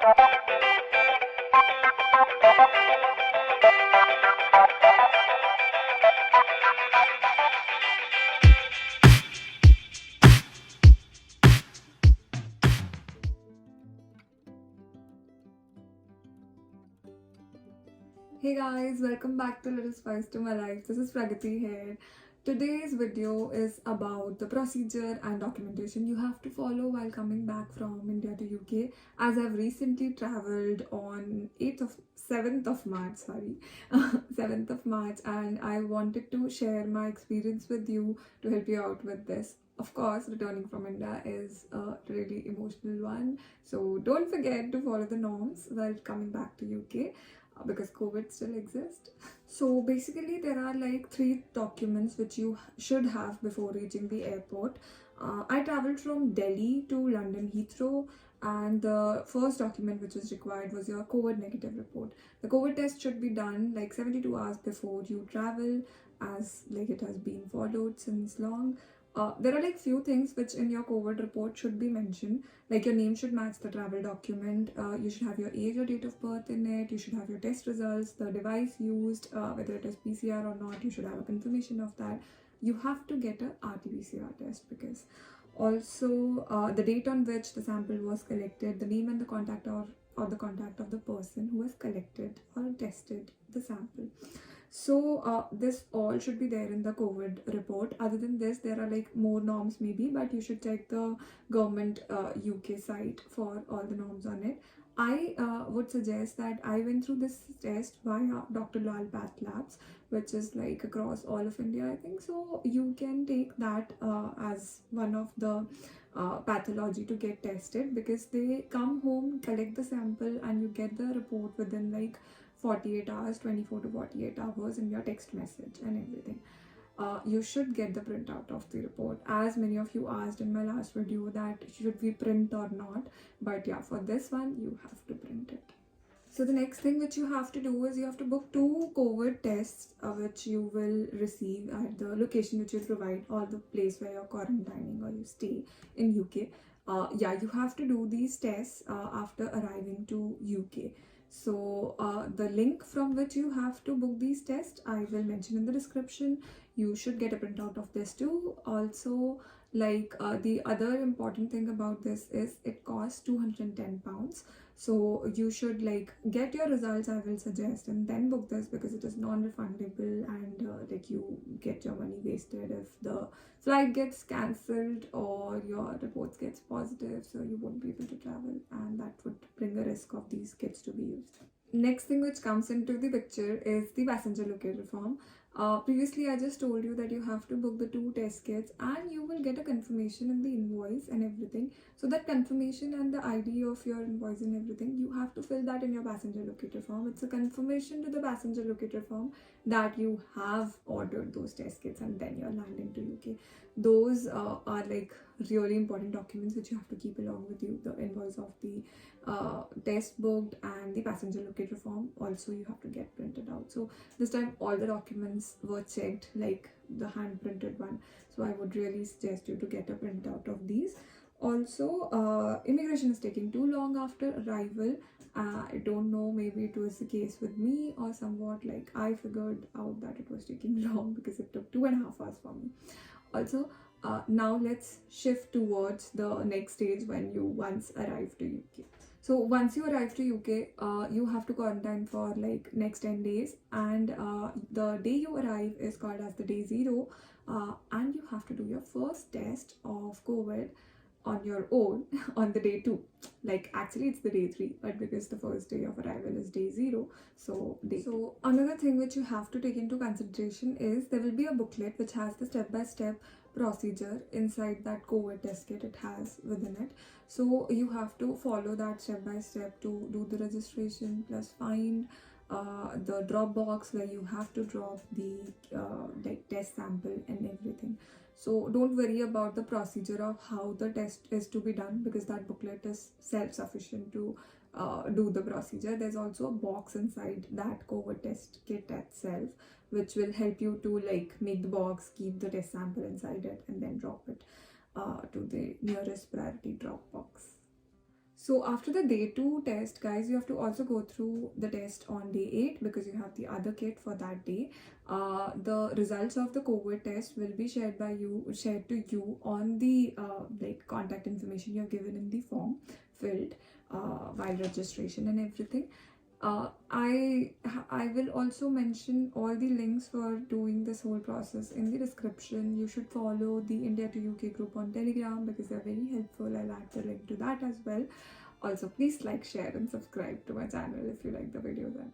Hey guys, welcome back to Little Spice to My Life. This is Pragati here. Today's video is about the procedure and documentation you have to follow while coming back from India to UK. As I've recently traveled on 7th of March, 7th of March, and I wanted to share my experience with you to help you out with this. Of course, returning from India is a really emotional one, so don't forget to follow the norms while coming back to UK because COVID still exists. So basically, there are like 3 documents which you should have before reaching the airport. I traveled from Delhi to London Heathrow, and the first document which was required was your COVID negative report. The COVID test should be done like 72 hours before you travel, as like it has been followed since long. There are like few things which in your COVID report should be mentioned, like your name should match the travel document, you should have your age or date of birth in it, you should have your test results, the device used, whether it is PCR or not, you should have a confirmation of that. You have to get a RT-PCR test, because also the date on which the sample was collected, the name and the contact or the contact of the person who has collected or tested the sample. So this all should be there in the COVID report. Other than this, there are like more norms maybe, but you should check the government UK site for all the norms on it. I would suggest that I went through this test via Dr. Lal Path Labs, which is like across all of India, I think. So you can take that as one of the pathology to get tested, because they come home, collect the sample, and you get the report within like 48 hours, 24 to 48 hours in your text message and everything. You should get the printout of the report, as many of you asked in my last video that should we print or not, but yeah, for this one you have to print it. So the next thing which you have to do is you have to book 2 COVID tests which you will receive at the location which you provide, or the place where you're quarantining or you stay in UK. Yeah, you have to do these tests after arriving to UK. So the link from which you have to book these tests I will mention in the description. You should get a printout of this too. Also, like the other important thing about this is it costs £210. So you should like get your results, I will suggest, and then book this, because it is non-refundable, and like you get your money wasted if the flight gets cancelled or your reports gets positive, so you won't be able to travel, and that would bring a risk of these kits to be used. Next thing which comes into the picture is the passenger locator form. Previously I just told you that you have to book the 2 test kits, and you will get a confirmation in the invoice and everything. So that confirmation and the ID of your invoice and everything, you have to fill that in your passenger locator form. It's a confirmation to the passenger locator form that you have ordered those test kits and then you're landing to UK. Those are like really important documents which you have to keep along with you. The invoice of the test booked and the passenger locator form also you have to get printed out. So this time all the documents were checked, like the hand printed one, so I would really suggest you to get a printout of these. Also, immigration is taking too long after arrival. I don't know, maybe it was the case with me, or somewhat like I figured out that it was taking long because it took 2.5 hours for me. Also, now let's shift towards the next stage when you once arrive to UK. So once you arrive to UK, you have to quarantine for like next 10 days, and the day you arrive is called as the day 0, and you have to do your first test of COVID on your own on the day 2. Like actually it's the day 3, but because the first day of arrival is day 0, so another thing which you have to take into consideration is there will be a booklet which has the step-by-step procedure inside that COVID test kit it has within it. So you have to follow that step by step to do the registration, plus find the drop box where you have to drop the like test sample and everything. So don't worry about the procedure of how the test is to be done, because that booklet is self-sufficient to do the procedure. There's also a box inside that COVID test kit itself which will help you to like make the box, keep the test sample inside it, and then drop it to the nearest priority drop box. So after the day 2 test, guys, you have to also go through the test on day 8 because you have the other kit for that day. The results of the COVID test will be shared to you on the like contact information you have given in the form filled while registration and everything. I will also mention all the links for doing this whole process in the description. You should follow the India to UK group on Telegram because they're very helpful. I'll add the link to that as well. Also, please like, share, and subscribe to my channel if you like the video then.